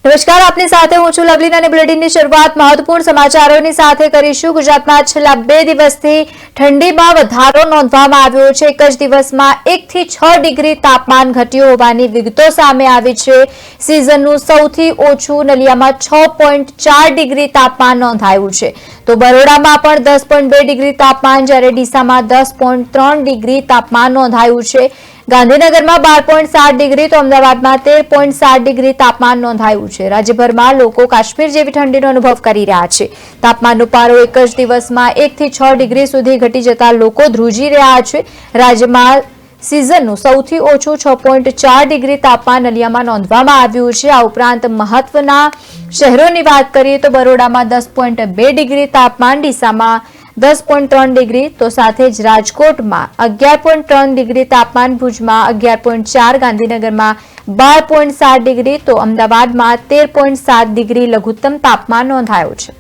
નમસ્કાર, આપની સાથે હું છું લવલીન અને બુલેટિનની શરૂઆત મહત્વપૂર્ણ સમાચારોની સાથે કરીશું। ગુજરાતમાં છેલ્લા 2 દિવસથી ઠંડીમાં વધારો નોંધવામાં આવ્યો છે। એક જ દિવસમાં 1 થી 6 ડિગ્રી તાપમાન ઘટ્યું હોવાની વિગતો સામે આવી છે। સિઝનનું સૌથી ઓછું નલિયામાં 6.4 ડિગ્રી તાપમાન નોંધાયું છે, તો બરોડામાં પણ 10.2 ડિગ્રી તાપમાન, જ્યારે ડીસામાં 10.3 ડિગ્રી તાપમાન નોંધાયું છે। ગાંધીનગરમાં 12.7 ડિગ્રી તો અમદાવાદમાં 13.7 ડિગ્રી તાપમાન નોંધાયું છે। રાજ્યભરમાં લોકો કાશ્મીર જેવી ઠંડીનો અનુભવ કરી રહ્યા છે। તાપમાનનો પારો એક જ દિવસમાં 1 થી 6 ડિગ્રી સુધી ઘટી જતા લોકો ધ્રુજી રહ્યા છે। રાજ્યમાં સિઝનનું સૌથી ઓછું 6.4 ડિગ્રી તાપમાન નલિયામાં નોંધવામાં આવ્યું છે। આ ઉપરાંત મહત્વના શહેરોની વાત કરીએ તો બરોડામાં 10.2 ડિગ્રી તાપમાન, ડીસામાં 10.3 ડિગ્રી તો સાથે જ રાજકોટમાં 11.3 ડિગ્રી તાપમાન, ભુજમાં 11.4, ગાંધીનગરમાં 12.7 ડિગ્રી તો અમદાવાદમાં 13.7 ડિગ્રી લઘુત્તમ તાપમાન નોંધાયું છે।